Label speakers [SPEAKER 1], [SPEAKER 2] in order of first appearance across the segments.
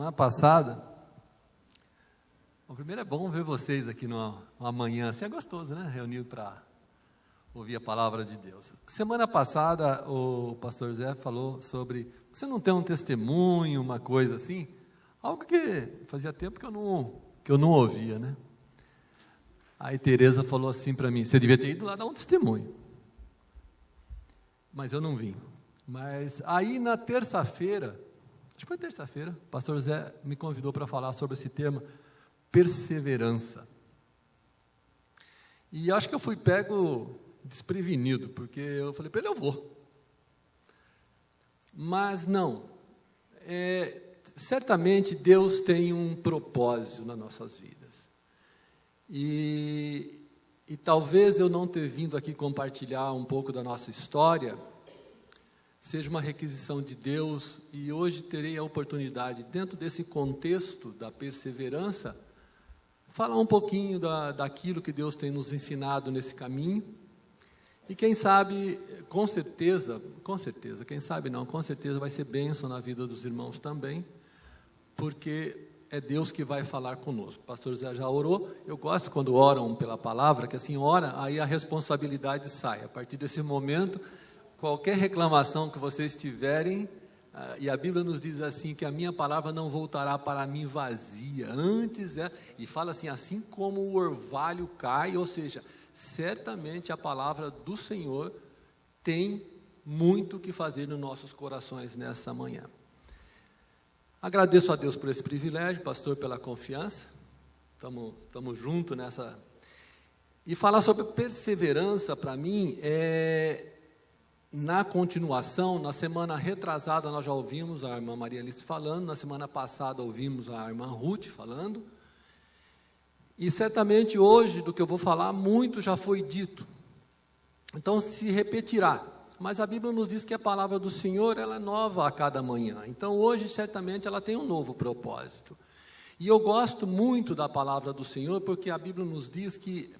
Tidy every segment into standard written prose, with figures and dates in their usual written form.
[SPEAKER 1] Semana passada, primeiro é bom ver vocês aqui numa manhã, assim é gostoso, né? Reunido para ouvir a palavra de Deus. Semana passada, o pastor Zé falou sobre, você não tem um testemunho, uma coisa assim? Algo que fazia tempo que eu não ouvia, né? Aí Tereza falou assim para mim, você devia ter ido lá dar um testemunho. Mas eu não vim. Mas aí na terça-feira, acho que foi terça-feira, o pastor Zé me convidou para falar sobre esse tema, perseverança. E acho que eu fui pego desprevenido, porque eu falei para ele, eu vou. Mas não, certamente Deus tem um propósito nas nossas vidas. E talvez eu não ter vindo aqui compartilhar um pouco da nossa história seja uma requisição de Deus, e hoje terei a oportunidade, dentro desse contexto da perseverança, falar um pouquinho daquilo que Deus tem nos ensinado nesse caminho, e quem sabe, com certeza, quem sabe não, com certeza vai ser bênção na vida dos irmãos também, porque é Deus que vai falar conosco. O pastor Zé já orou, eu gosto quando oram pela palavra, que assim ora, aí a responsabilidade sai. A partir desse momento, qualquer reclamação que vocês tiverem, e a Bíblia nos diz assim, que a minha palavra não voltará para mim vazia, antes e fala assim como o orvalho cai, ou seja, certamente a palavra do Senhor tem muito o que fazer nos nossos corações nessa manhã. Agradeço a Deus por esse privilégio, pastor, pela confiança, estamos juntos nessa, e falar sobre perseverança para mim na continuação, na semana retrasada nós já ouvimos a irmã Maria Alice falando, na semana passada ouvimos a irmã Ruth falando, e certamente hoje do que eu vou falar, muito já foi dito, então se repetirá, mas a Bíblia nos diz que a palavra do Senhor, ela é nova a cada manhã, então hoje certamente ela tem um novo propósito, e eu gosto muito da palavra do Senhor, porque a Bíblia nos diz que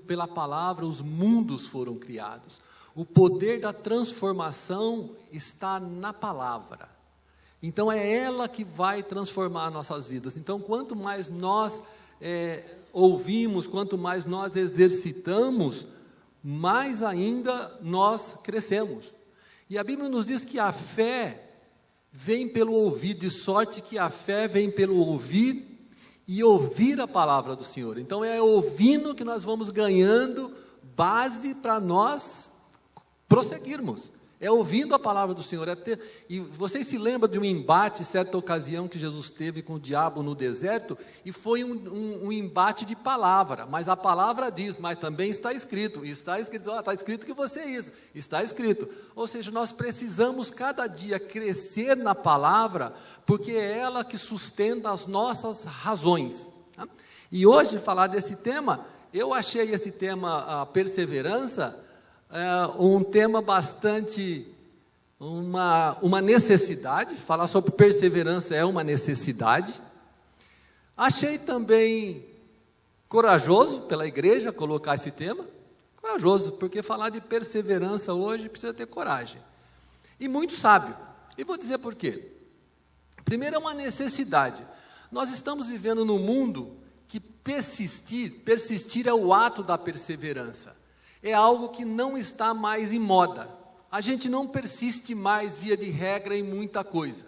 [SPEAKER 1] pela palavra os mundos foram criados. O poder da transformação está na palavra. Então, é ela que vai transformar nossas vidas. Então, quanto mais nós ouvimos, quanto mais nós exercitamos, mais ainda nós crescemos. E a Bíblia nos diz que a fé vem pelo ouvir, de sorte que a fé vem pelo ouvir e ouvir a palavra do Senhor. Então, é ouvindo que nós vamos ganhando base para nós prosseguirmos, é ouvindo a palavra do Senhor, e vocês se lembram de um embate, certa ocasião que Jesus teve com o diabo no deserto, e foi um embate de palavra, mas a palavra diz, mas também está escrito que você é isso, está escrito, ou seja, nós precisamos cada dia crescer na palavra, porque é ela que sustenta as nossas razões, tá? E hoje falar desse tema, eu achei esse tema, a perseverança, um tema bastante, uma necessidade, falar sobre perseverança é uma necessidade. Achei também corajoso pela igreja colocar esse tema, corajoso, porque falar de perseverança hoje precisa ter coragem, e muito sábio, e vou dizer por quê. Primeiro é uma necessidade, nós estamos vivendo num mundo que persistir é o ato da perseverança, é algo que não está mais em moda. A gente não persiste mais, via de regra, em muita coisa.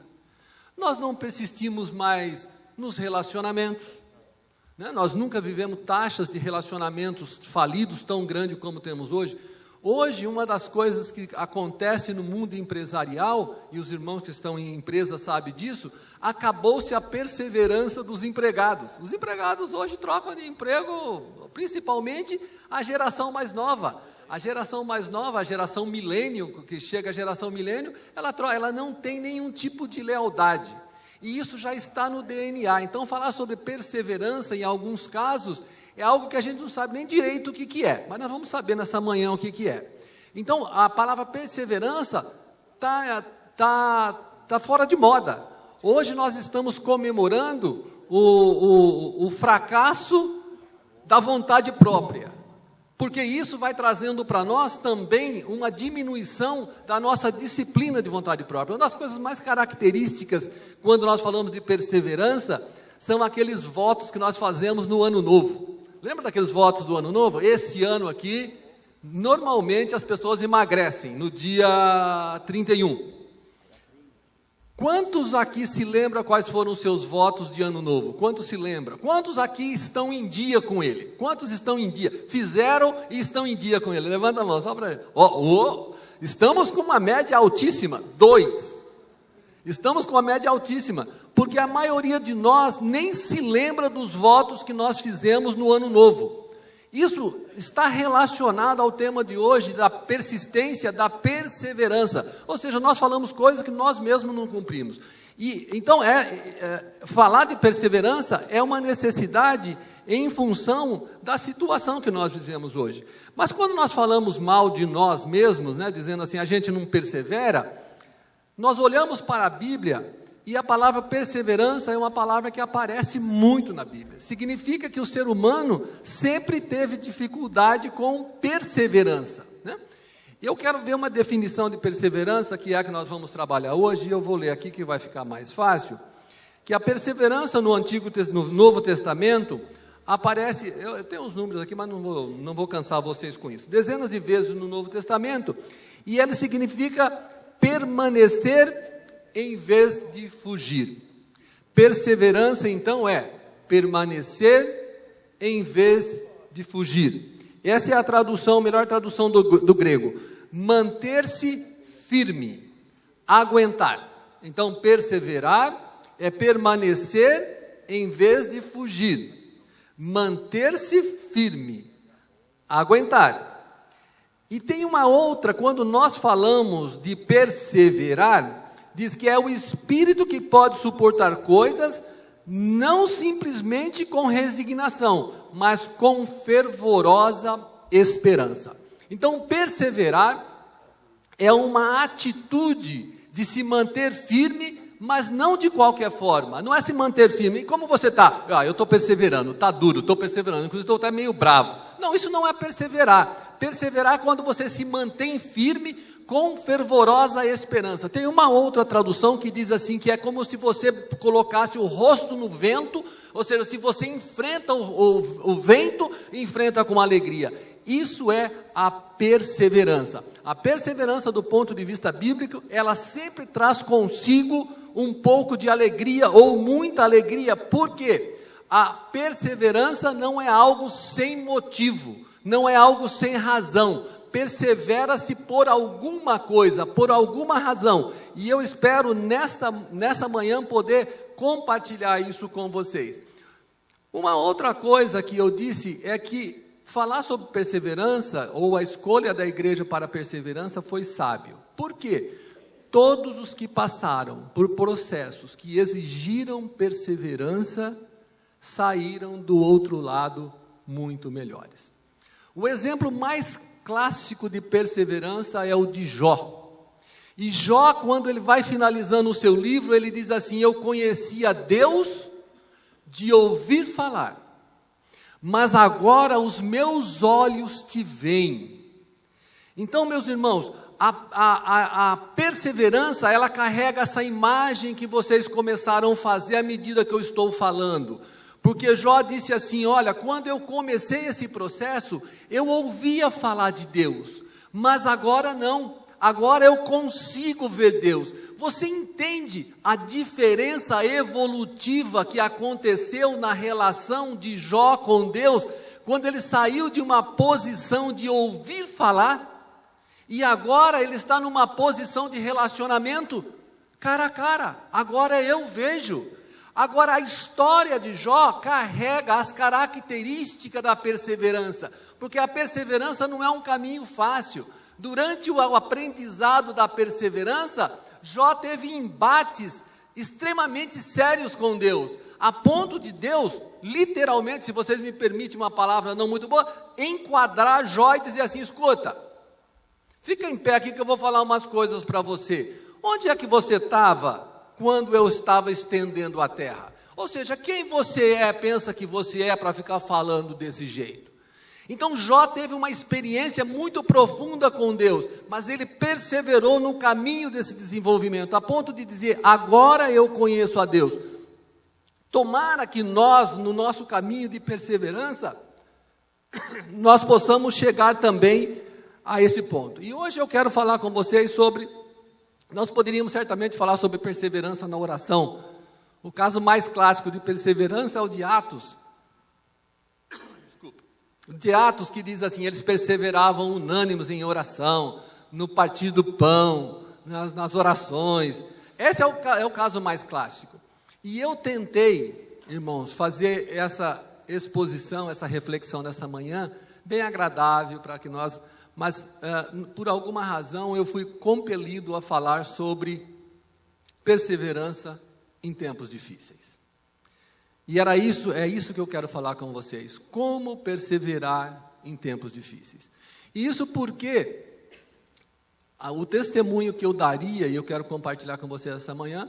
[SPEAKER 1] Nós não persistimos mais nos relacionamentos, né? Nós nunca vivemos taxas de relacionamentos falidos tão grandes como temos hoje. Hoje, uma das coisas que acontece no mundo empresarial, e os irmãos que estão em empresa sabem disso, acabou-se a perseverança dos empregados. Os empregados hoje trocam de emprego, principalmente a geração mais nova. A geração mais nova, a geração milênio, que chega a geração milênio, ela não tem nenhum tipo de lealdade. E isso já está no DNA. Então, falar sobre perseverança, em alguns casos, é algo que a gente não sabe nem direito o que é, mas nós vamos saber nessa manhã o que é. Então, a palavra perseverança tá fora de moda. Hoje nós estamos comemorando o fracasso da vontade própria. Porque isso vai trazendo para nós também uma diminuição da nossa disciplina de vontade própria. Uma das coisas mais características, quando nós falamos de perseverança, são aqueles votos que nós fazemos no ano novo. Lembra daqueles votos do ano novo? Esse ano aqui, normalmente as pessoas emagrecem no dia 31. Quantos aqui se lembram quais foram os seus votos de ano novo? Quantos se lembram? Quantos aqui estão em dia com ele? Quantos estão em dia? Fizeram e estão em dia com ele? Levanta a mão, só para ele. Estamos com uma média altíssima, 2. Estamos com uma média altíssima, porque a maioria de nós nem se lembra dos votos que nós fizemos no ano novo. Isso está relacionado ao tema de hoje, da persistência, da perseverança. Ou seja, nós falamos coisas que nós mesmos não cumprimos. E então, falar de perseverança é uma necessidade em função da situação que nós vivemos hoje. Mas quando nós falamos mal de nós mesmos, né, dizendo assim, a gente não persevera, nós olhamos para a Bíblia. E a palavra perseverança é uma palavra que aparece muito na Bíblia. Significa que o ser humano sempre teve dificuldade com perseverança, né? Eu quero ver uma definição de perseverança, que é a que nós vamos trabalhar hoje, e eu vou ler aqui que vai ficar mais fácil, que a perseverança no Novo Testamento aparece, eu tenho uns números aqui, mas não vou cansar vocês com isso, dezenas de vezes no Novo Testamento, e ele significa permanecer em vez de fugir. Perseverança, então, é permanecer em vez de fugir. Essa é a tradução, a melhor tradução do grego. Manter-se firme, aguentar. Então, perseverar é permanecer em vez de fugir. Manter-se firme, aguentar. E tem uma outra, quando nós falamos de perseverar, diz que é o espírito que pode suportar coisas, não simplesmente com resignação, mas com fervorosa esperança. Então, perseverar é uma atitude de se manter firme, mas não de qualquer forma. Não é se manter firme. E como você está? Eu estou perseverando, está duro, estou perseverando, inclusive estou até meio bravo. Não, isso não é perseverar. Perseverar é quando você se mantém firme com fervorosa esperança. Tem uma outra tradução que diz assim, que é como se você colocasse o rosto no vento, ou seja, se você enfrenta o vento, enfrenta com alegria. Isso é a perseverança. A perseverança, do ponto de vista bíblico, ela sempre traz consigo um pouco de alegria ou muita alegria. Por quê? A perseverança não é algo sem motivo, não é algo sem razão. Persevera-se por alguma coisa, por alguma razão. E eu espero nessa manhã poder compartilhar isso com vocês. Uma outra coisa que eu disse é que falar sobre perseverança, ou a escolha da igreja para a perseverança, foi sábio. Por quê? Todos os que passaram por processos que exigiram perseverança, saíram do outro lado muito melhores. O exemplo mais clássico de perseverança é o de Jó. E Jó, quando ele vai finalizando o seu livro, ele diz assim: eu conhecia Deus de ouvir falar, mas agora os meus olhos te veem. Então, meus irmãos, a perseverança, ela carrega essa imagem que vocês começaram a fazer à medida que eu estou falando. Porque Jó disse assim: olha, quando eu comecei esse processo, eu ouvia falar de Deus, mas agora não, agora eu consigo ver Deus. Você entende a diferença evolutiva que aconteceu na relação de Jó com Deus, quando ele saiu de uma posição de ouvir falar, e agora ele está numa posição de relacionamento cara a cara, agora eu vejo. Agora, a história de Jó carrega as características da perseverança, porque a perseverança não é um caminho fácil. Durante o aprendizado da perseverança, Jó teve embates extremamente sérios com Deus, a ponto de Deus, literalmente, se vocês me permitem uma palavra não muito boa, enquadrar Jó e dizer assim: escuta, fica em pé aqui que eu vou falar umas coisas para você. Onde é que você estava quando eu estava estendendo a terra? Ou seja, quem você pensa que você é para ficar falando desse jeito? Então Jó teve uma experiência muito profunda com Deus, mas ele perseverou no caminho desse desenvolvimento, a ponto de dizer: agora eu conheço a Deus. Tomara que nós, no nosso caminho de perseverança, nós possamos chegar também a esse ponto. E hoje eu quero falar com vocês sobre, nós poderíamos certamente falar sobre perseverança na oração. O caso mais clássico de perseverança é o de Atos. De Atos, que diz assim: eles perseveravam unânimes em oração, no partir do pão, nas orações. Esse é o caso mais clássico. E eu tentei, irmãos, fazer essa exposição, essa reflexão nessa manhã, bem agradável para que nós... Mas, por alguma razão, eu fui compelido a falar sobre perseverança em tempos difíceis. E é isso que eu quero falar com vocês. Como perseverar em tempos difíceis. E isso porque o testemunho que eu daria, e eu quero compartilhar com vocês essa manhã,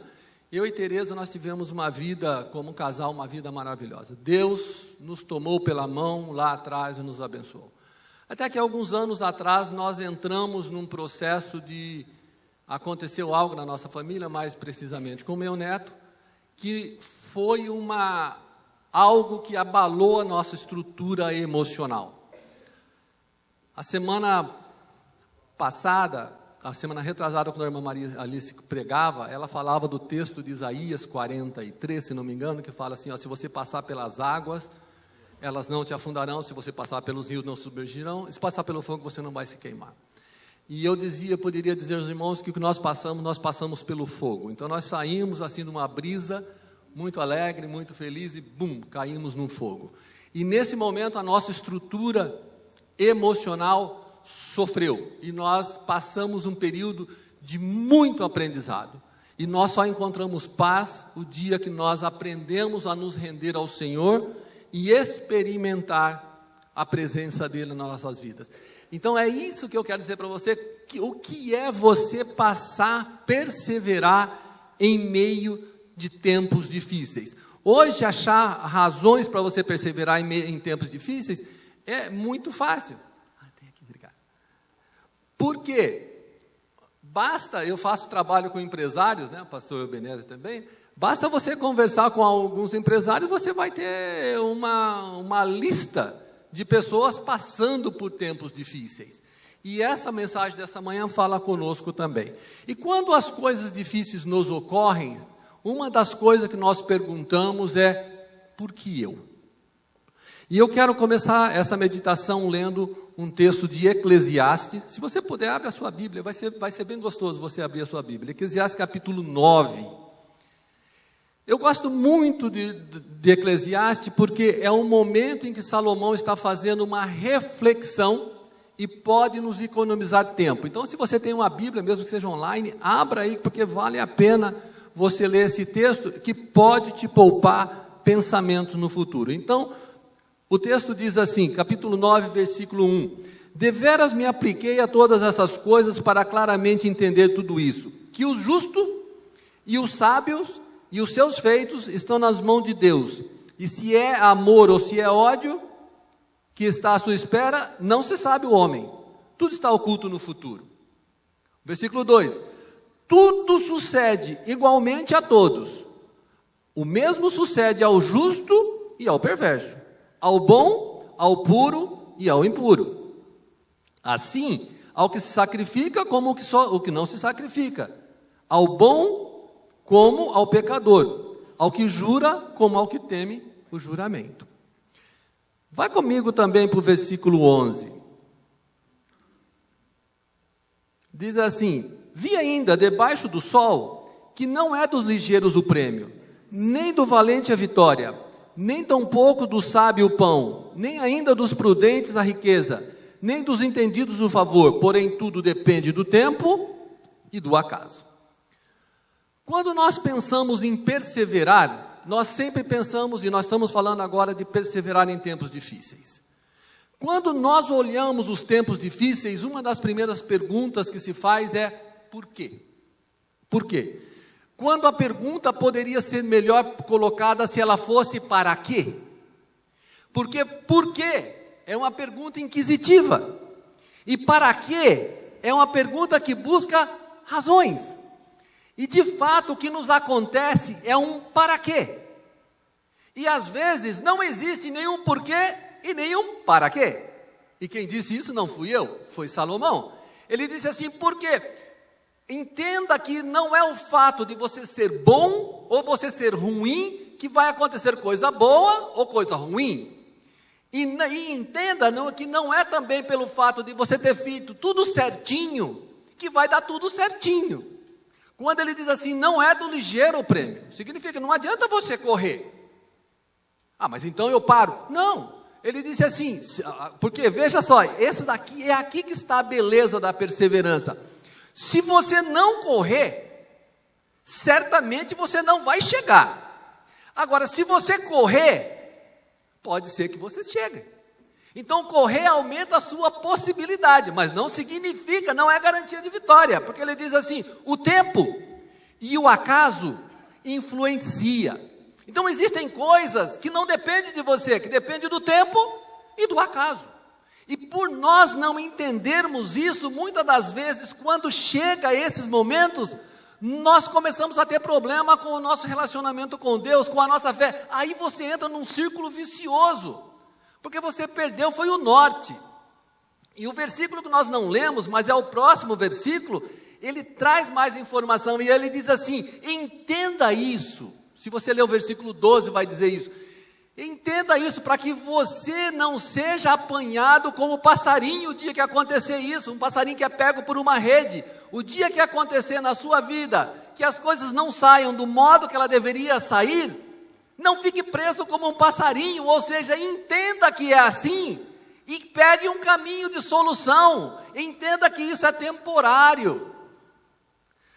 [SPEAKER 1] eu e Tereza, nós tivemos uma vida, como casal, uma vida maravilhosa. Deus nos tomou pela mão lá atrás e nos abençoou. Até que alguns anos atrás, nós entramos num processo de... Aconteceu algo na nossa família, mais precisamente com o meu neto, que foi algo que abalou a nossa estrutura emocional. A semana passada, a semana retrasada, quando a irmã Maria Alice pregava, ela falava do texto de Isaías 43, se não me engano, que fala assim: ó, se você passar pelas águas, elas não te afundarão; se você passar pelos rios, não submergirão; se passar pelo fogo, você não vai se queimar. E eu poderia dizer aos irmãos que o que nós passamos pelo fogo. Então nós saímos assim de uma brisa, muito alegre, muito feliz, e bum, caímos num fogo. E nesse momento a nossa estrutura emocional sofreu, e nós passamos um período de muito aprendizado. E nós só encontramos paz o dia que nós aprendemos a nos render ao Senhor e experimentar a presença dEle nas nossas vidas. Então é isso que eu quero dizer para você, o que é você perseverar em meio de tempos difíceis. Hoje, achar razões para você perseverar em tempos difíceis é muito fácil. Por quê? Eu faço trabalho com empresários, né, pastor Ebenezer também. Basta você conversar com alguns empresários, você vai ter uma lista de pessoas passando por tempos difíceis. E essa mensagem dessa manhã fala conosco também. E quando as coisas difíceis nos ocorrem, uma das coisas que nós perguntamos é: por que eu? E eu quero começar essa meditação lendo um texto de Eclesiastes. Se você puder, abre a sua Bíblia, vai ser bem gostoso você abrir a sua Bíblia. Eclesiastes capítulo 9. Eu gosto muito de Eclesiastes, porque é um momento em que Salomão está fazendo uma reflexão e pode nos economizar tempo. Então, se você tem uma Bíblia, mesmo que seja online, abra aí, porque vale a pena você ler esse texto, que pode te poupar pensamentos no futuro. Então, o texto diz assim, capítulo 9, versículo 1: deveras me apliquei a todas essas coisas para claramente entender tudo isso, que o justo e os sábios e os seus feitos estão nas mãos de Deus, e se é amor ou se é ódio que está à sua espera, não se sabe o homem, tudo está oculto no futuro. Versículo 2: tudo sucede igualmente a todos, o mesmo sucede ao justo e ao perverso, ao bom, ao puro e ao impuro, assim ao que se sacrifica como o que não se sacrifica, ao bom como ao pecador, ao que jura como ao que teme o juramento. Vai comigo também para o versículo 11. Diz assim: vi ainda debaixo do sol que não é dos ligeiros o prêmio, nem do valente a vitória, nem tampouco do sábio o pão, nem ainda dos prudentes a riqueza, nem dos entendidos o favor, porém tudo depende do tempo e do acaso. Quando nós pensamos em perseverar, nós sempre pensamos, e nós estamos falando agora de perseverar em tempos difíceis. Quando nós olhamos os tempos difíceis, uma das primeiras perguntas que se faz é: por quê? Por quê? Quando a pergunta poderia ser melhor colocada se ela fosse: para quê? Porque por quê é uma pergunta inquisitiva. E para quê é uma pergunta que busca razões. E de fato o que nos acontece é um para quê. E às vezes não existe nenhum porquê e nenhum para quê. E quem disse isso não fui eu, foi Salomão. Ele disse assim, porque entenda que não é o fato de você ser bom ou você ser ruim que vai acontecer coisa boa ou coisa ruim. E entenda que não é também pelo fato de você ter feito tudo certinho que vai dar tudo certinho. Quando ele diz assim, não é do ligeiro o prêmio, significa que não adianta você correr. Ah, mas então eu paro. Não, ele disse assim, porque veja só, esse daqui é aqui que está a beleza da perseverança. Se você não correr, certamente você não vai chegar. Agora, se você correr, pode ser que você chegue. Então, correr aumenta a sua possibilidade, mas não significa, não é garantia de vitória, porque ele diz assim, o tempo e o acaso influencia. Então, existem coisas que não dependem de você, que dependem do tempo e do acaso. E por nós não entendermos isso, muitas das vezes, quando chega esses momentos, nós começamos a ter problema com o nosso relacionamento com Deus, com a nossa fé. Aí você entra num círculo vicioso, porque você perdeu, foi o norte. E o versículo que nós não lemos, mas é o próximo versículo, ele traz mais informação, e ele diz assim, entenda isso. Se você ler o versículo 12, vai dizer isso. Entenda isso, para que você não seja apanhado como passarinho o dia que acontecer isso, um passarinho que é pego por uma rede. O dia que acontecer na sua vida, que as coisas não saiam do modo que ela deveria sair, não fique preso como um passarinho, ou seja, entenda que é assim, e pegue um caminho de solução, entenda que isso é temporário.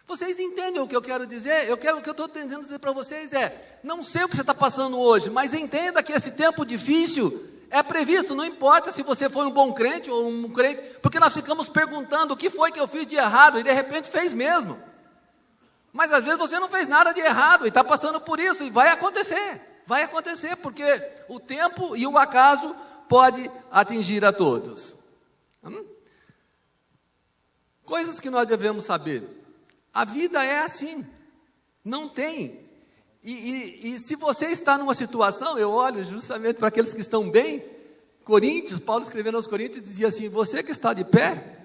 [SPEAKER 1] Vocês entendem o que eu quero dizer? O que eu estou tentando dizer para vocês é, não sei o que você está passando hoje, mas entenda que esse tempo difícil é previsto, não importa se você foi um bom crente ou um crente, porque nós ficamos perguntando o que foi que eu fiz de errado, e de repente fez mesmo. Mas às vezes você não fez nada de errado, e está passando por isso, e vai acontecer, porque o tempo e o acaso pode atingir a todos. Coisas que nós devemos saber. A vida é assim, não tem. E se você está numa situação, eu olho justamente para aqueles que estão bem, Coríntios, Paulo escrevendo aos Coríntios, dizia assim, você que está de pé,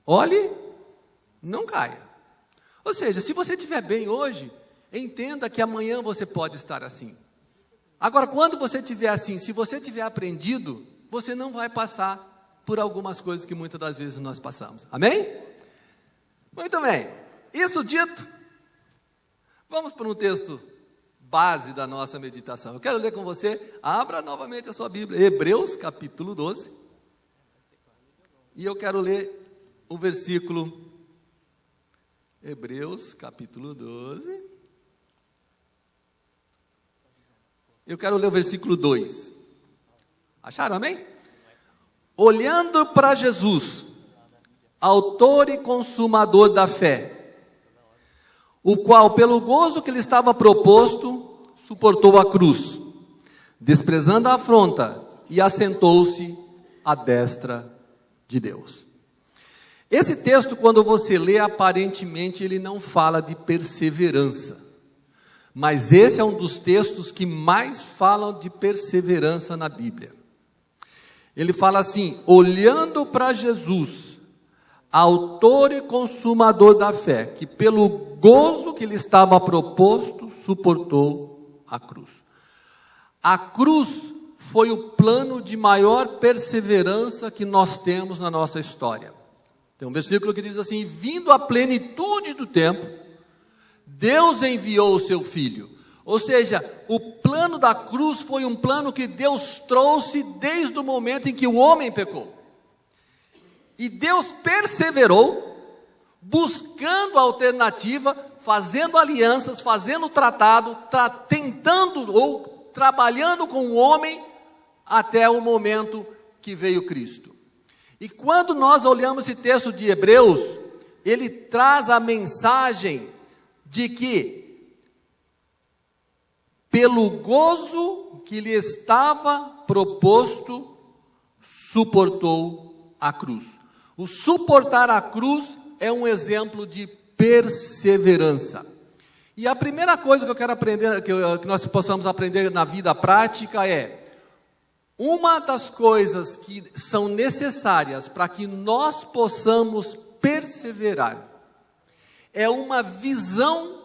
[SPEAKER 1] olhe, não caia. Ou seja, se você estiver bem hoje, entenda que amanhã você pode estar assim. Agora, quando você estiver assim, se você tiver aprendido, você não vai passar por algumas coisas que muitas das vezes nós passamos. Amém? Muito bem, isso dito, vamos para um texto base da nossa meditação. Eu quero ler com você, abra novamente a sua Bíblia, Hebreus capítulo 12, e eu quero ler o versículo, Hebreus capítulo 12, eu quero ler o versículo 2, acharam, amém? Olhando para Jesus, autor e consumador da fé, o qual, pelo gozo que lhe estava proposto, suportou a cruz, desprezando a afronta, e assentou-se à destra de Deus. Esse texto, quando você lê, aparentemente ele não fala de perseverança, mas esse é um dos textos que mais falam de perseverança na Bíblia. Ele fala assim, olhando para Jesus, autor e consumador da fé, que pelo gozo que lhe estava proposto, suportou a cruz. A cruz foi o plano de maior perseverança que nós temos na nossa história. Tem um versículo que diz assim, vindo à plenitude do tempo, Deus enviou o seu Filho. Ou seja, o plano da cruz foi um plano que Deus trouxe desde o momento em que o homem pecou. E Deus perseverou, buscando a alternativa, fazendo alianças, fazendo tratado, tentando ou trabalhando com o homem, até o momento que veio Cristo. E quando nós olhamos esse texto de Hebreus, ele traz a mensagem de que, pelo gozo que lhe estava proposto, suportou a cruz. O suportar a cruz é um exemplo de perseverança. E a primeira coisa que eu quero aprender, que nós possamos aprender na vida prática é: uma das coisas que são necessárias para que nós possamos perseverar é uma visão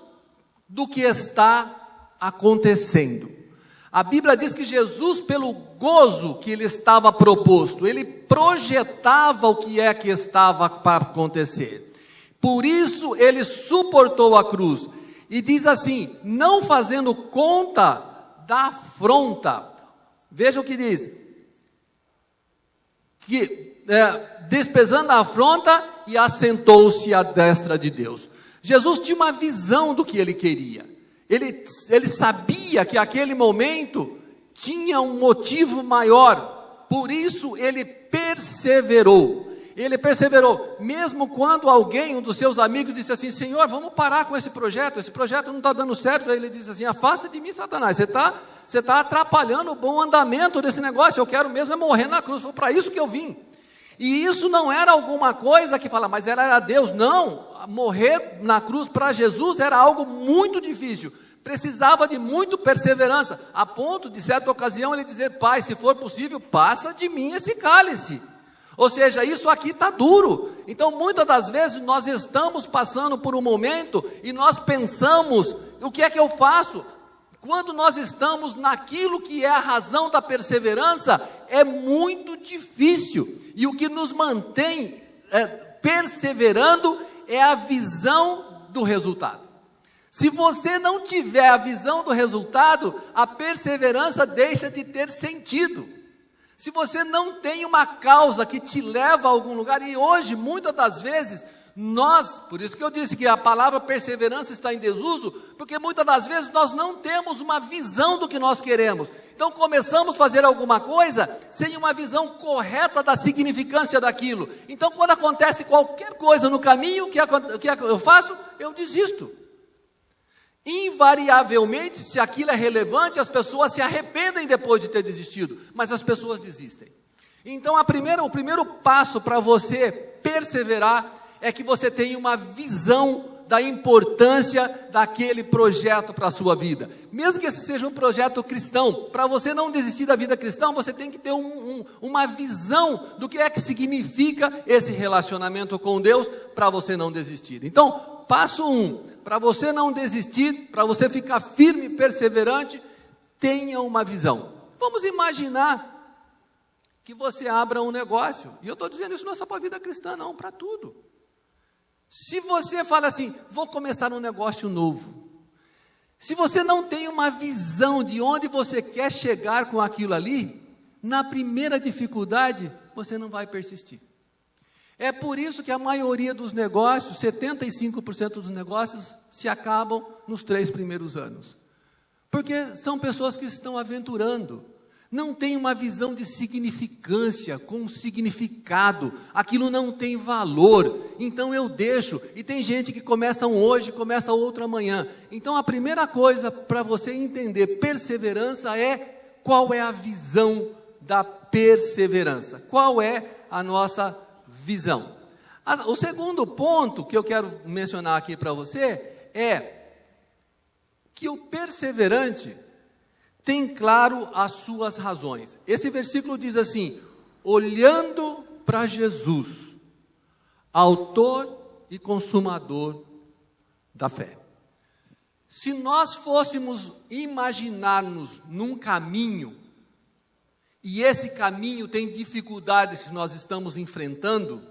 [SPEAKER 1] do que está acontecendo. A Bíblia diz que Jesus, pelo gozo que ele estava proposto, ele projetava o que é que estava para acontecer. Por isso ele suportou a cruz. E diz assim, não fazendo conta da afronta. Veja o que diz. Despesando a afronta e assentou-se à destra de Deus. Jesus tinha uma visão do que ele queria. Ele sabia que aquele momento tinha um motivo maior. Por isso ele perseverou. Ele perseverou, mesmo quando alguém, um dos seus amigos, disse assim: Senhor, vamos parar com esse projeto não está dando certo. Aí ele disse assim: afasta de mim, Satanás, você está atrapalhando o bom andamento desse negócio, eu quero mesmo é morrer na cruz, foi para isso que eu vim. E isso não era alguma coisa que fala, mas era Deus, não, morrer na cruz para Jesus era algo muito difícil, precisava de muita perseverança, a ponto de certa ocasião ele dizer: Pai, se for possível, passa de mim esse cálice. Ou seja, isso aqui está duro. Então muitas das vezes nós estamos passando por um momento e nós pensamos: o que é que eu faço? Quando nós estamos naquilo que é a razão da perseverança, é muito difícil. E o que nos mantém perseverando é a visão do resultado. Se você não tiver a visão do resultado, a perseverança deixa de ter sentido. Se você não tem uma causa que te leva a algum lugar, e hoje, muitas das vezes, por isso que eu disse que a palavra perseverança está em desuso, porque muitas das vezes nós não temos uma visão do que nós queremos. Então começamos a fazer alguma coisa sem uma visão correta da significância daquilo. Então quando acontece qualquer coisa no caminho, o que eu faço? Eu desisto. Invariavelmente, se aquilo é relevante, as pessoas se arrependem depois de ter desistido, mas as pessoas desistem. Então o primeiro passo para você perseverar é que você tenha uma visão da importância daquele projeto para a sua vida. Mesmo que esse seja um projeto cristão, para você não desistir da vida cristã, você tem que ter uma visão do que é que significa esse relacionamento com Deus, para você não desistir. Então, passo 1, para você não desistir, para você ficar firme e perseverante, tenha uma visão. Vamos imaginar que você abra um negócio, e eu estou dizendo isso não é só para a vida cristã não, para tudo. Se você fala assim, vou começar um negócio novo, se você não tem uma visão de onde você quer chegar com aquilo ali, na primeira dificuldade, você não vai persistir. É por isso que a maioria dos negócios, 75% dos negócios, se acabam nos 3 primeiros anos. Porque são pessoas que estão aventurando, não tem uma visão de significância, com significado, aquilo não tem valor, então eu deixo. E tem gente que começa hoje, começa outro amanhã. Então a primeira coisa para você entender perseverança é qual é a visão da perseverança, qual é a nossa visão. O segundo ponto que eu quero mencionar aqui para você é que o perseverante tem claro as suas razões. Esse versículo diz assim: olhando para Jesus, autor e consumador da fé. Se nós fôssemos imaginar-nos num caminho, e esse caminho tem dificuldades que nós estamos enfrentando,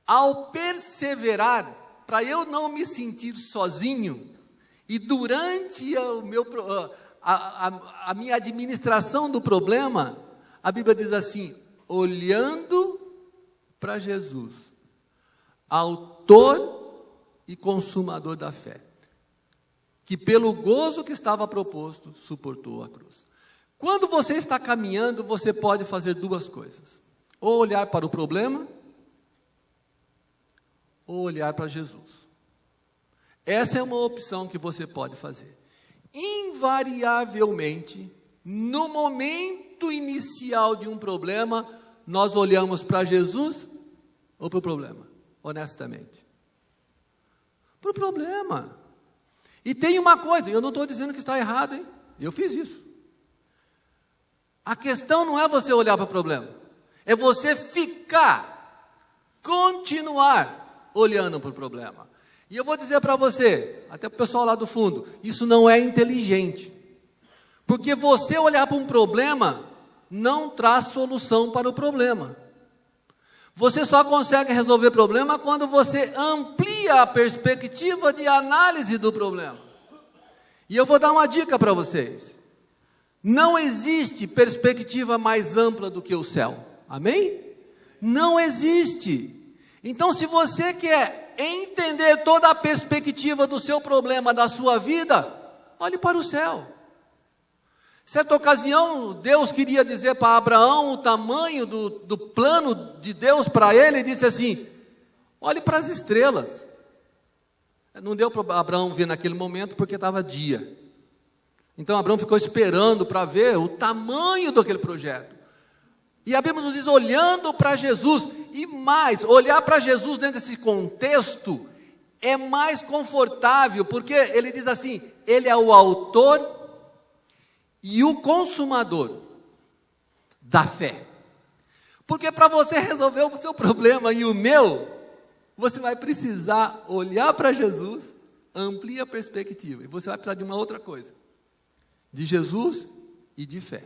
[SPEAKER 1] ao perseverar, para eu não me sentir sozinho, e durante a minha administração do problema, a Bíblia diz assim: olhando para Jesus, autor e consumador da fé, que pelo gozo que estava proposto, suportou a cruz. Quando você está caminhando, você pode fazer duas coisas: ou olhar para o problema, ou olhar para Jesus. Essa é uma opção que você pode fazer. Invariavelmente, no momento momento inicial de um problema, nós olhamos para Jesus ou para o problema? Honestamente. Para o problema. E tem uma coisa, eu não estou dizendo que está errado, hein? Eu fiz isso. A questão não é você olhar para o problema, é você continuar olhando para o problema. E eu vou dizer para você, até para o pessoal lá do fundo, isso não é inteligente. Porque você olhar para um problema não traz solução para o problema. Você só consegue resolver problema quando você amplia a perspectiva de análise do problema. E eu vou dar uma dica para vocês. Não existe perspectiva mais ampla do que o céu. Amém? Não existe. Então, se você quer entender toda a perspectiva do seu problema, da sua vida, olhe para o céu. Certa ocasião, Deus queria dizer para Abraão o tamanho do plano de Deus para ele, e disse assim: olhe para as estrelas. Não deu para Abraão ver naquele momento, porque estava dia. Então Abraão ficou esperando para ver o tamanho daquele projeto. E a Bíblia nos diz, olhando para Jesus, e mais, olhar para Jesus dentro desse contexto, é mais confortável, porque ele diz assim, ele é o autor e o consumador da fé. Porque para você resolver o seu problema e o meu, você vai precisar olhar para Jesus, amplia a perspectiva, e você vai precisar de uma outra coisa, de Jesus e de fé.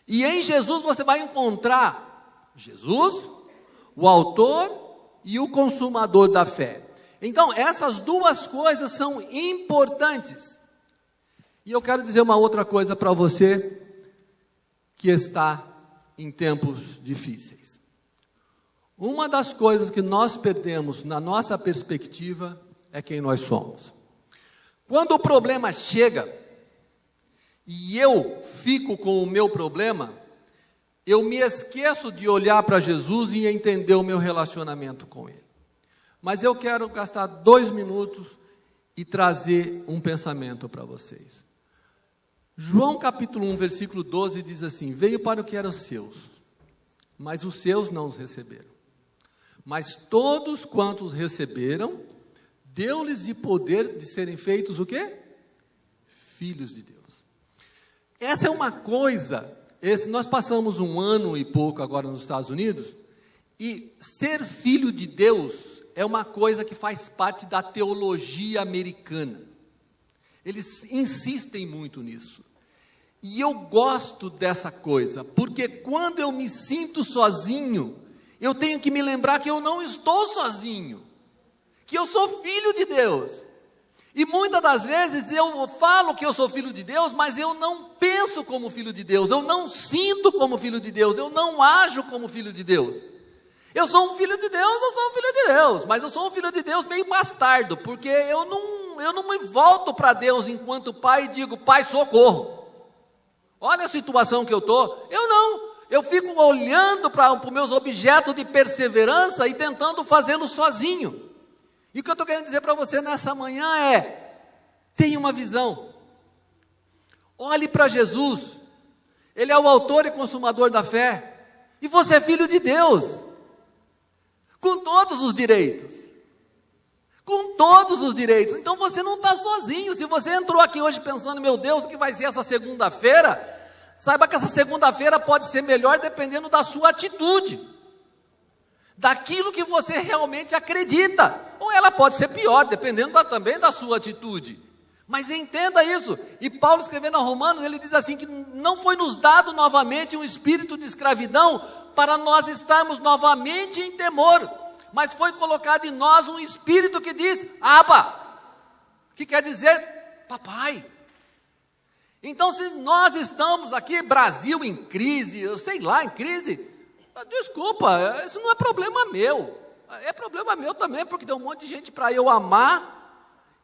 [SPEAKER 1] E em Jesus você vai encontrar Jesus, o autor e o consumador da fé. Então essas duas coisas são importantes. E eu quero dizer uma outra coisa para você que está em tempos difíceis. Uma das coisas que nós perdemos na nossa perspectiva é quem nós somos. Quando o problema chega e eu fico com o meu problema, eu me esqueço de olhar para Jesus e entender o meu relacionamento com Ele. Mas eu quero gastar 2 minutos e trazer um pensamento para vocês. João capítulo 1, versículo 12 diz assim: veio para o que eram seus, mas os seus não os receberam. Mas todos quantos receberam, deu-lhes de poder de serem feitos o quê? Filhos de Deus. Essa é uma coisa, nós passamos 1 ano e pouco agora nos Estados Unidos, e ser filho de Deus é uma coisa que faz parte da teologia americana. Eles insistem muito nisso. E eu gosto dessa coisa, porque quando eu me sinto sozinho, eu tenho que me lembrar que eu não estou sozinho, que eu sou filho de Deus. E muitas das vezes eu falo que eu sou filho de Deus, mas eu não penso como filho de Deus, eu não sinto como filho de Deus, eu não ajo como filho de Deus. Eu sou um filho de Deus, eu sou um filho de Deus, mas eu sou um filho de Deus meio bastardo, porque eu não me volto para Deus enquanto pai e digo, pai, socorro. Olha a situação que eu estou. Eu fico olhando para os meus objetos de perseverança e tentando fazê-lo sozinho. E o que eu estou querendo dizer para você nessa manhã é, tenha uma visão. Olhe para Jesus. Ele é o autor e consumador da fé. E você é filho de Deus. Com todos os direitos. Com todos os direitos. Então você não está sozinho. Se você entrou aqui hoje pensando, meu Deus, o que vai ser essa segunda-feira? Saiba que essa segunda-feira pode ser melhor dependendo da sua atitude. Daquilo que você realmente acredita. Ou ela pode ser pior, dependendo também da sua atitude. Mas entenda isso. E Paulo, escrevendo aos Romanos, ele diz assim, que não foi nos dado novamente um espírito de escravidão para nós estarmos novamente em temor, mas foi colocado em nós um espírito que diz, Abba, que quer dizer, papai. Então, se nós estamos aqui, Brasil em crise, eu sei lá, em crise, desculpa, isso não é problema meu, é problema meu também, porque tem um monte de gente para eu amar,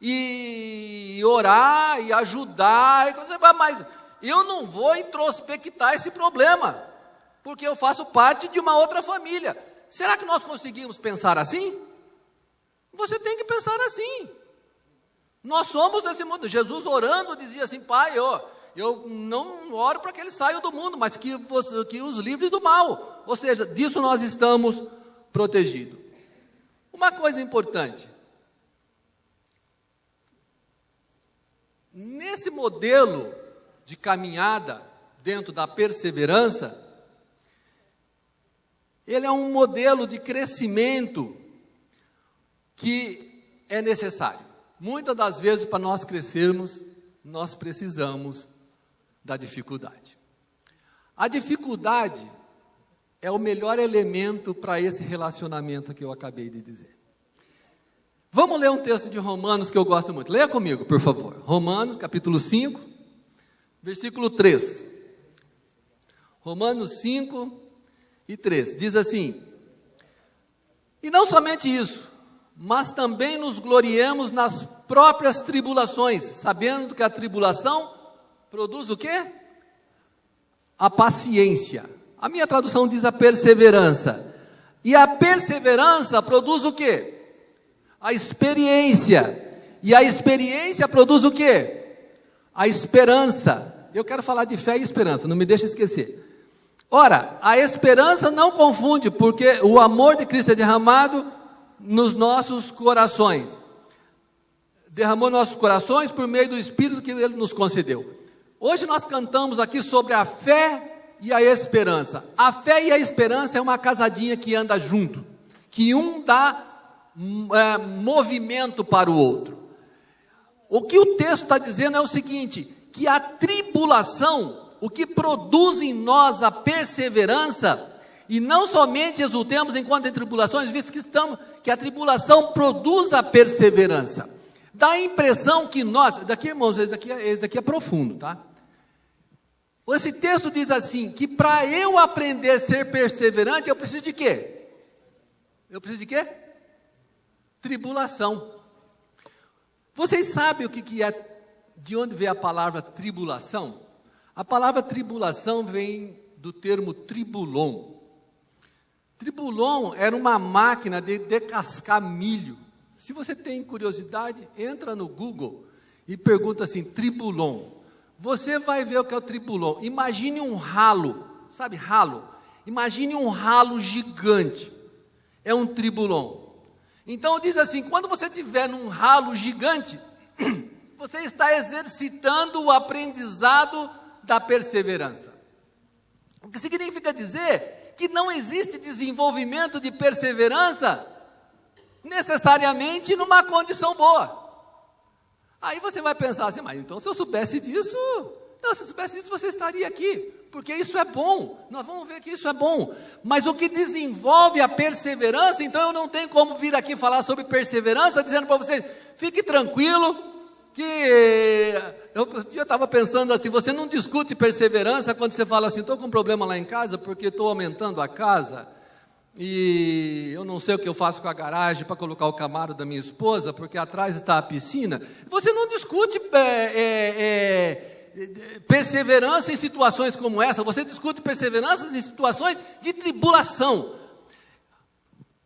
[SPEAKER 1] e orar, e ajudar, mas eu não vou introspectar esse problema, porque eu faço parte de uma outra família. Será que nós conseguimos pensar assim? Você tem que pensar assim. Nós somos desse mundo. Jesus orando dizia assim, pai, Eu não oro para que eles saiam do mundo, mas que os livre do mal. Ou seja, disso nós estamos protegidos. Uma coisa importante. Nesse modelo de caminhada dentro da perseverança, ele é um modelo de crescimento que é necessário. Muitas das vezes, para nós crescermos, nós precisamos da dificuldade. A dificuldade é o melhor elemento para esse relacionamento que eu acabei de dizer. Vamos ler um texto de Romanos que eu gosto muito. Leia comigo, por favor. Romanos, capítulo 5, versículo 3. Romanos 5 e 3. Diz assim: e não somente isso, mas também nos gloriemos nas próprias tribulações, sabendo que a tribulação produz o quê? A paciência. A minha tradução diz a perseverança. E a perseverança produz o quê? A experiência. E a experiência produz o quê? A esperança. Eu quero falar de fé e esperança, não me deixe esquecer. Ora, a esperança não confunde, porque o amor de Cristo é derramado nos nossos corações. Derramou nossos corações por meio do Espírito que Ele nos concedeu. Hoje nós cantamos aqui sobre a fé e a esperança. A fé e a esperança é uma casadinha que anda junto, que um dá movimento para o outro. O que o texto está dizendo é o seguinte, que a tribulação, o que produz em nós a perseverança, e não somente exultemos enquanto em tribulações, visto que a tribulação produz a perseverança. Dá a impressão que nós, irmãos, esse daqui é profundo, tá? Esse texto diz assim, que para eu aprender a ser perseverante, eu preciso de quê? Eu preciso de quê? Tribulação. Vocês sabem o que é, de onde vem a palavra tribulação? A palavra tribulação vem do termo tribulon. Tribulon era uma máquina de descascar milho. Se você tem curiosidade, entra no Google e pergunta assim, tribulon. Você vai ver o que é o tribulon. Imagine um ralo, sabe ralo? Imagine um ralo gigante. É um tribulon. Então diz assim, quando você estiver num ralo gigante, você está exercitando o aprendizado da perseverança. O que significa dizer que não existe desenvolvimento de perseverança necessariamente numa condição boa. Aí você vai pensar assim, mas então se eu soubesse disso, não, se eu soubesse disso você estaria aqui, porque isso é bom, nós vamos ver que isso é bom, mas o que desenvolve a perseverança, então eu não tenho como vir aqui falar sobre perseverança, dizendo para vocês, fique tranquilo, que eu estava pensando assim, você não discute perseverança quando você fala assim, estou com um problema lá em casa, porque estou aumentando a casa, e eu não sei o que eu faço com a garagem para colocar o Camaro da minha esposa, porque atrás está a piscina. Você não discute perseverança em situações como essa, você discute perseverança em situações de tribulação.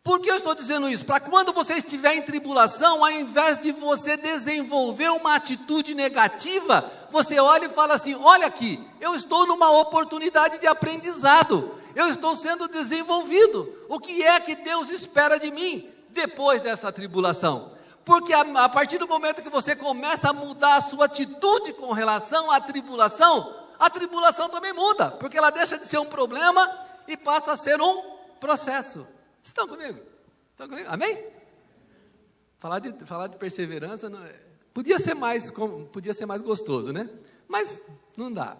[SPEAKER 1] Por que eu estou dizendo isso? Para quando você estiver em tribulação, ao invés de você desenvolver uma atitude negativa, você olha e fala assim, olha aqui, eu estou numa oportunidade de aprendizado, eu estou sendo desenvolvido, o que é que Deus espera de mim depois dessa tribulação? Porque a partir do momento que você começa a mudar a sua atitude com relação à tribulação, a tribulação também muda, porque ela deixa de ser um problema e passa a ser um processo. Estão comigo? Estão comigo? Amém? Falar de perseverança podia ser mais gostoso, né? Mas não dá.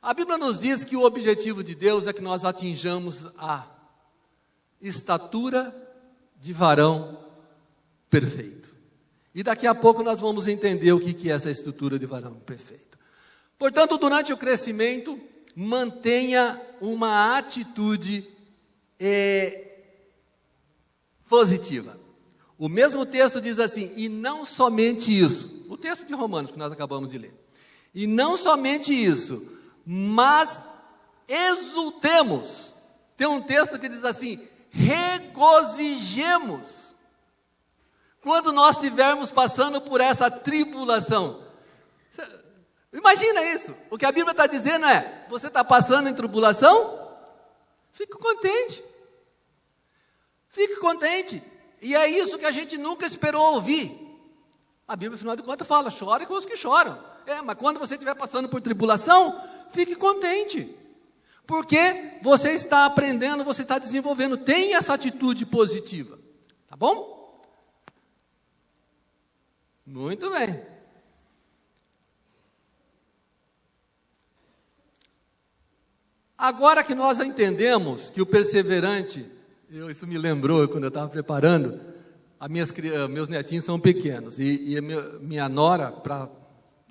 [SPEAKER 1] A Bíblia nos diz que o objetivo de Deus é que nós atinjamos a estatura de varão perfeito. E daqui a pouco nós vamos entender o que é essa estrutura de varão perfeito. Portanto, durante o crescimento, mantenha uma atitude positiva. O mesmo texto diz assim, e não somente isso, o texto de Romanos que nós acabamos de ler, e não somente isso, mas exultemos. Tem um texto que diz assim, regozijemos, quando nós estivermos passando por essa tribulação. Imagina isso. O que a Bíblia está dizendo é: você está passando em tribulação? Fique contente. Fique contente. E é isso que a gente nunca esperou ouvir. A Bíblia, afinal de contas, fala: chore com os que choram. Mas quando você estiver passando por tribulação, fique contente. Porque você está aprendendo, você está desenvolvendo. Tenha essa atitude positiva. Tá bom? Muito bem. Agora que nós entendemos que o perseverante, isso me lembrou quando eu estava preparando, meus netinhos são pequenos, e minha nora, para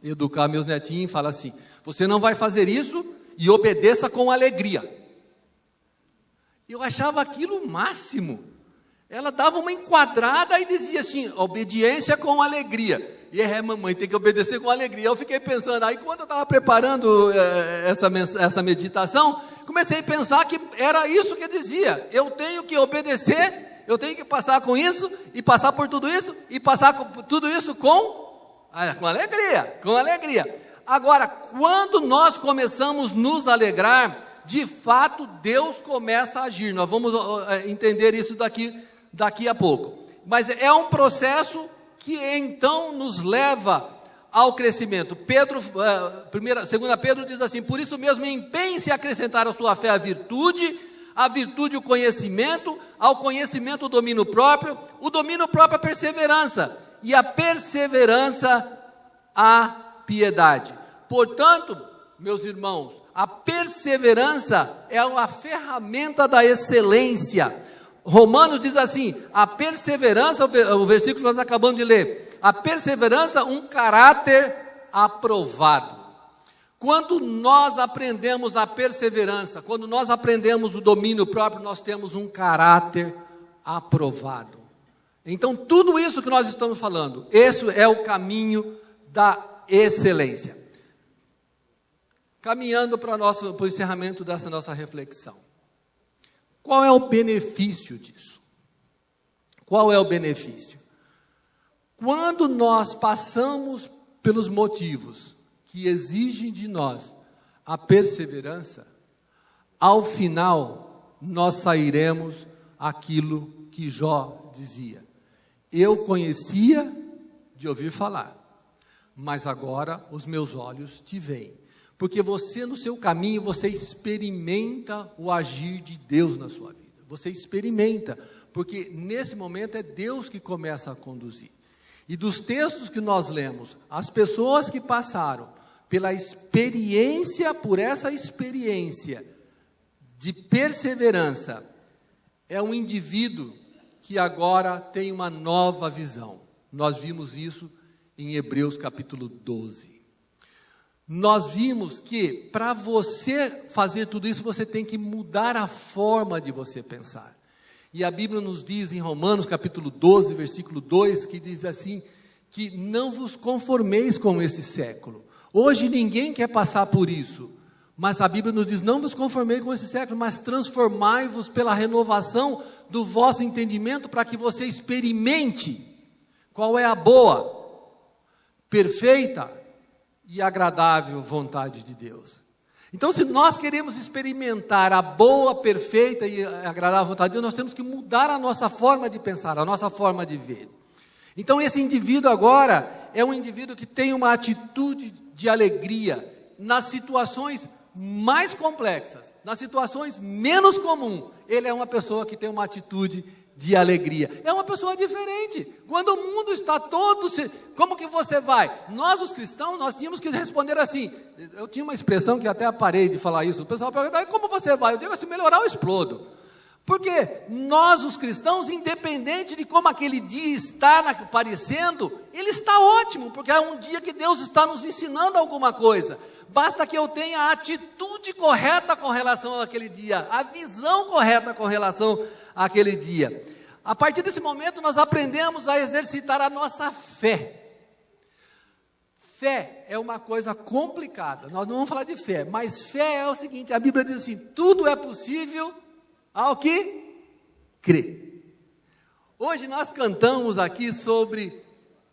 [SPEAKER 1] educar meus netinhos, fala assim: você não vai fazer isso e obedeça com alegria. Eu achava aquilo o máximo. Ela dava uma enquadrada e dizia assim: obediência com alegria. E mamãe tem que obedecer com alegria. Eu fiquei pensando, aí quando eu estava preparando essa meditação, comecei a pensar que era isso que dizia: eu tenho que obedecer, eu tenho que passar com isso, e passar por tudo isso, e passar por tudo isso com alegria, com alegria. Agora, quando nós começamos a nos alegrar, de fato Deus começa a agir. Nós vamos entender isso daqui a pouco. Mas é um processo que então nos leva ao crescimento. 2 Pedro diz assim: por isso mesmo empenhe-se a acrescentar à sua fé a virtude o conhecimento, ao conhecimento o domínio próprio a perseverança, e a perseverança a piedade. Portanto, meus irmãos, a perseverança é uma ferramenta da excelência. Romanos diz assim: a perseverança, o versículo que nós acabamos de ler, a perseverança, um caráter aprovado. Quando nós aprendemos a perseverança, quando nós aprendemos o domínio próprio, nós temos um caráter aprovado. Então, tudo isso que nós estamos falando, esse é o caminho da excelência. Caminhando para o encerramento dessa nossa reflexão. Qual é o benefício disso? Qual é o benefício? Quando nós passamos pelos motivos que exigem de nós a perseverança, ao final nós sairemos aquilo que Jó dizia: eu conhecia de ouvir falar, mas agora os meus olhos te veem. Porque você, no seu caminho, você experimenta o agir de Deus na sua vida. Você experimenta, porque nesse momento é Deus que começa a conduzir. E dos textos que nós lemos, as pessoas que passaram pela experiência, por essa experiência de perseverança, é um indivíduo que agora tem uma nova visão. Nós vimos isso em Hebreus capítulo 12. Nós vimos que para você fazer tudo isso, você tem que mudar a forma de você pensar. E a Bíblia nos diz em Romanos capítulo 12, versículo 2, que diz assim, que não vos conformeis com esse século. Hoje ninguém quer passar por isso, mas a Bíblia nos diz: não vos conformeis com esse século, mas transformai-vos pela renovação do vosso entendimento, para que você experimente qual é a boa, perfeita e agradável vontade de Deus. Então, se nós queremos experimentar a boa, perfeita e agradável vontade de Deus, nós temos que mudar a nossa forma de pensar, a nossa forma de ver. Então, esse indivíduo agora é um indivíduo que tem uma atitude de alegria nas situações mais complexas, nas situações menos comuns. Ele é uma pessoa que tem uma atitude de alegria. É uma pessoa diferente. Quando o mundo está todo... Como que você vai? Nós, os cristãos, nós tínhamos que responder assim. Eu tinha uma expressão que até parei de falar isso. O pessoal pergunta: como você vai? Eu digo: se melhorar, eu explodo. Porque nós, os cristãos, independente de como aquele dia está aparecendo, ele está ótimo, porque é um dia que Deus está nos ensinando alguma coisa. Basta que eu tenha a atitude correta com relação àquele dia, a visão correta com relação àquele dia. A partir desse momento, nós aprendemos a exercitar a nossa fé. Fé é uma coisa complicada. Nós não vamos falar de fé, mas fé é o seguinte: a Bíblia diz assim: tudo é possível ao que crê. Hoje nós cantamos aqui sobre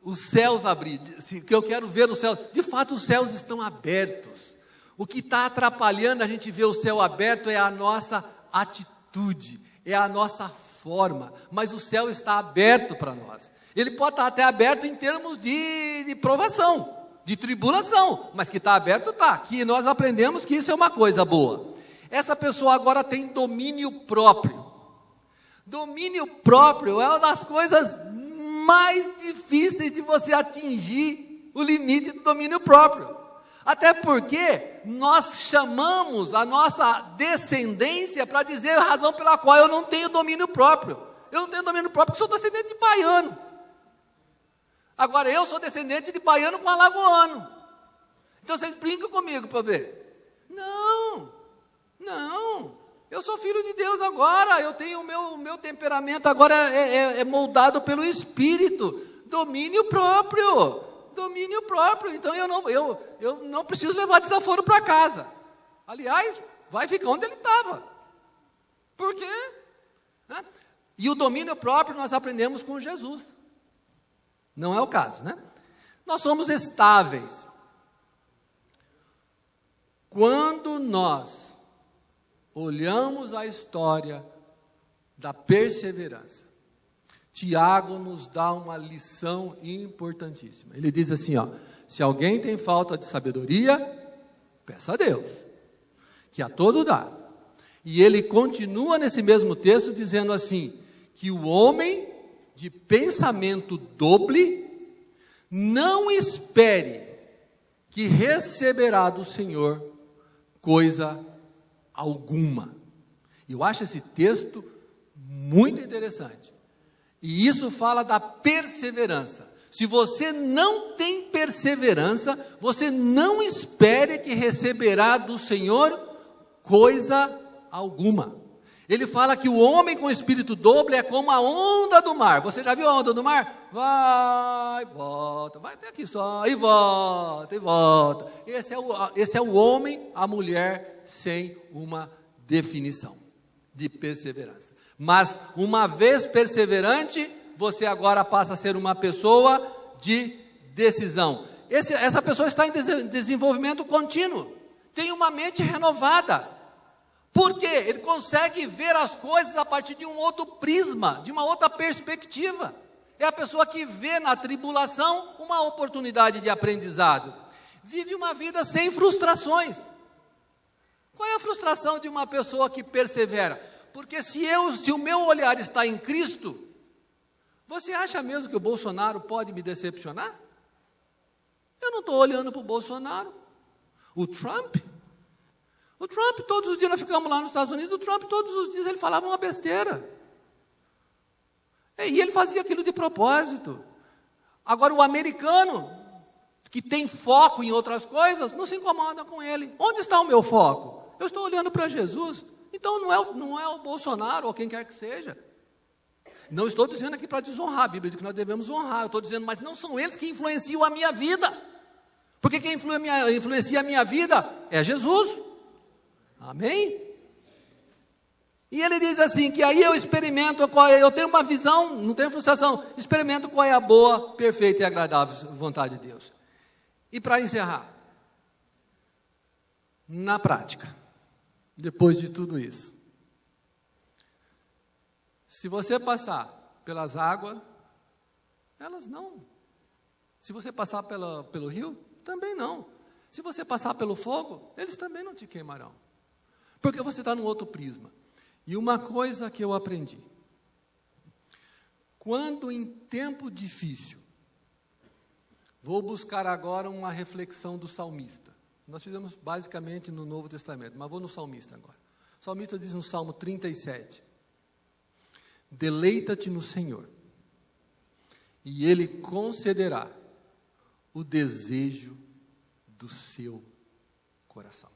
[SPEAKER 1] os céus abrir, que eu quero ver os céus. De fato, os céus estão abertos. O que está atrapalhando a gente ver o céu aberto é a nossa atitude, é a nossa forma, mas o céu está aberto para nós. Ele pode estar até aberto em termos de provação, de tribulação, mas que está aberto, está. Que nós aprendemos que isso é uma coisa boa. Essa pessoa agora tem domínio próprio. Domínio próprio é uma das coisas mais difíceis de você atingir o limite do domínio próprio. Até porque nós chamamos a nossa descendência para dizer a razão pela qual eu não tenho domínio próprio. Eu não tenho domínio próprio porque sou descendente de baiano. Agora eu sou descendente de baiano com alagoano. Então vocês brincam comigo para ver. Não. Eu sou filho de Deus agora. Eu tenho o meu temperamento agora é moldado pelo Espírito. Domínio próprio. Então eu não preciso levar desaforo para casa. Aliás, vai ficar onde ele estava. Por quê? E o domínio próprio nós aprendemos com Jesus. Não é o caso, né? Nós somos estáveis. Quando nós olhamos a história da perseverança, Tiago nos dá uma lição importantíssima. Ele diz assim, se alguém tem falta de sabedoria, peça a Deus, que a todo dá. E ele continua nesse mesmo texto dizendo assim, que o homem de pensamento doble não espere que receberá do Senhor coisa alguma. Eu acho esse texto muito interessante. E isso fala da perseverança. Se você não tem perseverança, você não espere que receberá do Senhor coisa alguma. Ele fala que o homem com espírito doble é como a onda do mar. Você já viu a onda do mar? Vai, volta, vai até aqui só, e volta, e volta. Esse é o homem, a mulher, sem uma definição de perseverança. Mas, uma vez perseverante, você agora passa a ser uma pessoa de decisão. Essa pessoa está em desenvolvimento contínuo, tem uma mente renovada. Por quê? Ele consegue ver as coisas a partir de um outro prisma, de uma outra perspectiva. É a pessoa que vê na tribulação uma oportunidade de aprendizado. Vive uma vida sem frustrações. Qual é a frustração de uma pessoa que persevera? Porque se o meu olhar está em Cristo, você acha mesmo que o Bolsonaro pode me decepcionar? Eu não estou olhando para o Bolsonaro. O Trump, todos os dias nós ficamos lá nos Estados Unidos, o Trump todos os dias ele falava uma besteira. E ele fazia aquilo de propósito. Agora o americano, que tem foco em outras coisas, não se incomoda com ele. Onde está o meu foco? Eu estou olhando para Jesus. Então não é o Bolsonaro ou quem quer que seja. Não estou dizendo aqui para desonrar, a Bíblia diz que nós devemos honrar. Eu estou dizendo, mas não são eles que influenciam a minha vida. Porque quem influencia a minha vida é Jesus. Amém? E ele diz assim, que aí eu experimento, eu tenho uma visão, não tenho frustração, experimento qual é a boa, perfeita e agradável vontade de Deus. E para encerrar, na prática, depois de tudo isso, se você passar pelas águas, elas não. Se você passar pelo rio, também não. Se você passar pelo fogo, eles também não te queimarão. Porque você está num outro prisma. E uma coisa que eu aprendi, quando em tempo difícil, vou buscar agora uma reflexão do salmista. Nós fizemos basicamente no Novo Testamento, mas vou no salmista agora. O salmista diz no Salmo 37, deleita-te no Senhor, e Ele concederá o desejo do seu coração.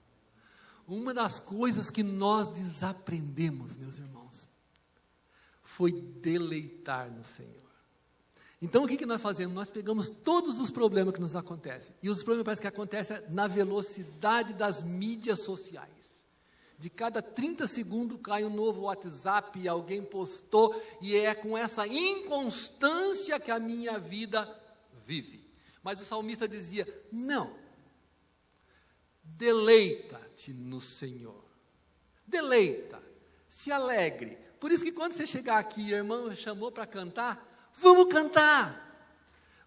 [SPEAKER 1] Uma das coisas que nós desaprendemos, meus irmãos, foi deleitar no Senhor. Então o que nós fazemos? Nós pegamos todos os problemas que nos acontecem, e os problemas parece que acontecem na velocidade das mídias sociais. De cada 30 segundos cai um novo WhatsApp, alguém postou, e é com essa inconstância que a minha vida vive. Mas o salmista dizia, não, deleita-te no Senhor, deleita, se alegre. Por isso que quando você chegar aqui, a irmã chamou para cantar, vamos cantar,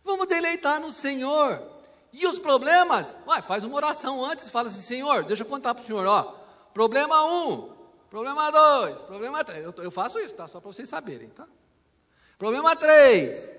[SPEAKER 1] vamos deleitar no Senhor. E os problemas, faz uma oração antes, fala assim, Senhor, deixa eu contar para o Senhor, problema 1, problema 2, problema 3, eu faço isso, tá? Só para vocês saberem, tá? Problema 3,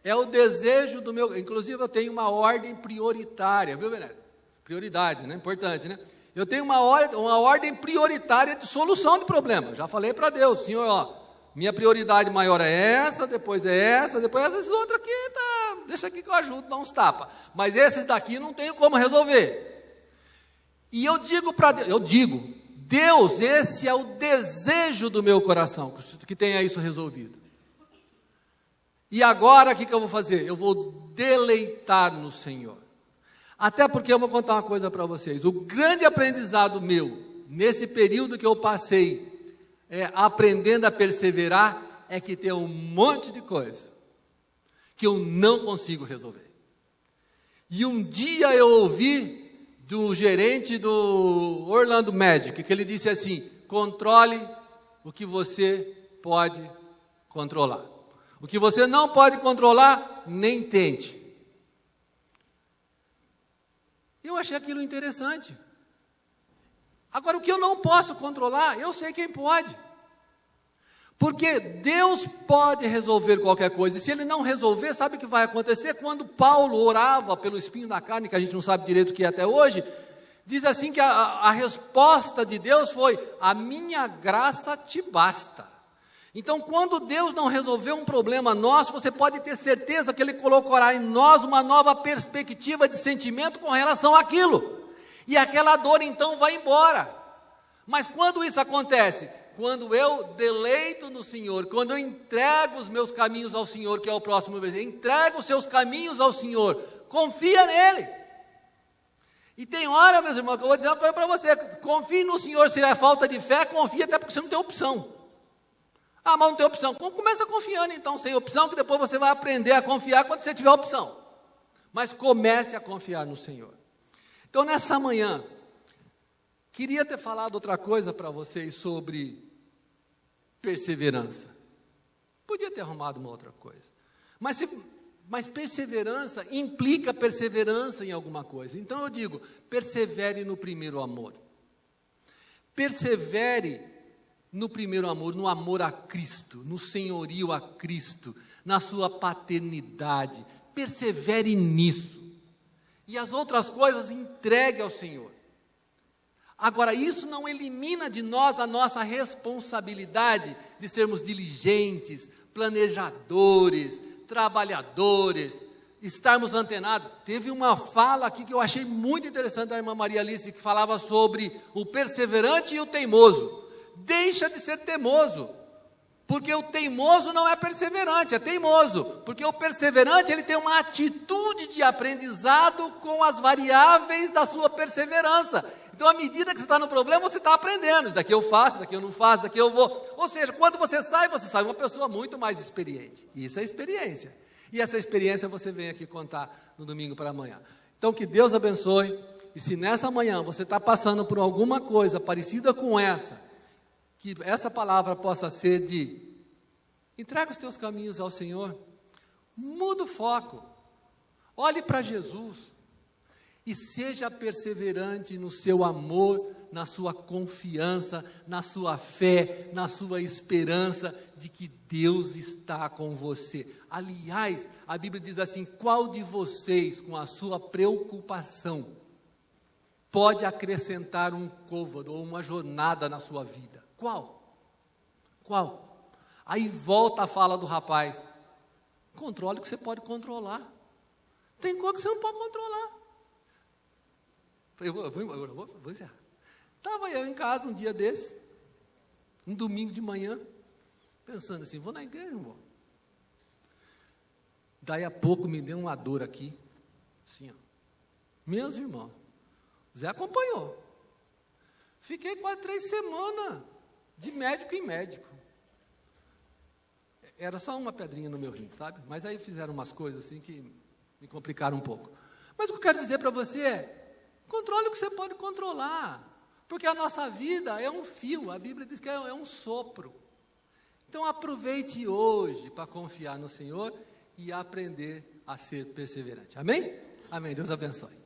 [SPEAKER 1] é o desejo do meu, inclusive eu tenho uma ordem prioritária, viu, Benedito? Prioridade, né? Importante, né? Eu tenho uma ordem prioritária de solução de problema, já falei para Deus, Senhor, minha prioridade maior é essa, depois essas outras aqui, tá, deixa aqui que eu ajudo, dá uns tapas, mas esses daqui não tenho como resolver. E eu digo para Deus, Deus, esse é o desejo do meu coração, que tenha isso resolvido. E agora o que eu vou fazer? Eu vou deleitar no Senhor. Até porque eu vou contar uma coisa para vocês, o grande aprendizado meu, nesse período que eu passei, aprendendo a perseverar, é que tem um monte de coisa que eu não consigo resolver. E um dia eu ouvi do gerente do Orlando Magic, que ele disse assim, controle o que você pode controlar. O que você não pode controlar, nem tente. Eu achei aquilo interessante. Agora, o que eu não posso controlar, eu sei quem pode. Porque Deus pode resolver qualquer coisa. E se Ele não resolver, sabe o que vai acontecer? Quando Paulo orava pelo espinho na carne, que a gente não sabe direito o que é até hoje, diz assim que a resposta de Deus foi, a minha graça te basta. Então, quando Deus não resolveu um problema nosso, você pode ter certeza que Ele colocará em nós uma nova perspectiva de sentimento com relação àquilo. E aquela dor então vai embora. Mas quando isso acontece? Quando eu deleito no Senhor, quando eu entrego os meus caminhos ao Senhor, que é o próximo versículo, entrega os seus caminhos ao Senhor, confia nele. E tem hora, meus irmãos, que eu vou dizer uma coisa para você, confie no Senhor, se é falta de fé, confia até porque você não tem opção. Mas não tem opção. Começa confiando então, sem opção, que depois você vai aprender a confiar quando você tiver opção. Mas comece a confiar no Senhor. Então, nessa manhã, queria ter falado outra coisa para vocês sobre perseverança. Podia ter arrumado uma outra coisa. Mas perseverança implica perseverança em alguma coisa. Então eu digo, persevere no primeiro amor. Persevere no primeiro amor, no amor a Cristo, no senhorio a Cristo, na sua paternidade. Persevere nisso. E as outras coisas entregue ao Senhor. Agora, isso não elimina de nós a nossa responsabilidade de sermos diligentes, planejadores, trabalhadores, estarmos antenados. Teve uma fala aqui que eu achei muito interessante da irmã Maria Alice, que falava sobre o perseverante e o teimoso. Deixa de ser teimoso, porque o teimoso não é perseverante, é teimoso, porque o perseverante ele tem uma atitude de aprendizado com as variáveis da sua perseverança. Então, à medida que você está no problema, você está aprendendo. Isso daqui eu faço, isso daqui eu não faço, isso daqui eu vou. Ou seja, quando você sai uma pessoa muito mais experiente. Isso é experiência. E essa experiência você vem aqui contar no domingo para amanhã. Então, que Deus abençoe. E se nessa manhã você está passando por alguma coisa parecida com essa, que essa palavra possa ser de entrega os teus caminhos ao Senhor, muda o foco, olhe para Jesus e seja perseverante no seu amor, na sua confiança, na sua fé, na sua esperança de que Deus está com você. Aliás, a Bíblia diz assim, qual de vocês com a sua preocupação pode acrescentar um côvado ou uma jornada na sua vida? Qual? Aí volta a fala do rapaz. Controle o que você pode controlar. Tem coisa que você não pode controlar. Eu vou encerrar. Estava eu em casa um dia desse, um domingo de manhã, pensando assim, vou na igreja ou não vou? Daí a pouco me deu uma dor aqui, assim, ó. Meus irmãos, Zé acompanhou. Fiquei quase 3 semanas, de médico em médico. Era só uma pedrinha no meu rim, sabe? Mas aí fizeram umas coisas assim que me complicaram um pouco. Mas o que eu quero dizer para você é, controle o que você pode controlar, porque a nossa vida é um fio, a Bíblia diz que é um sopro. Então aproveite hoje para confiar no Senhor e aprender a ser perseverante. Amém? Amém. Deus abençoe.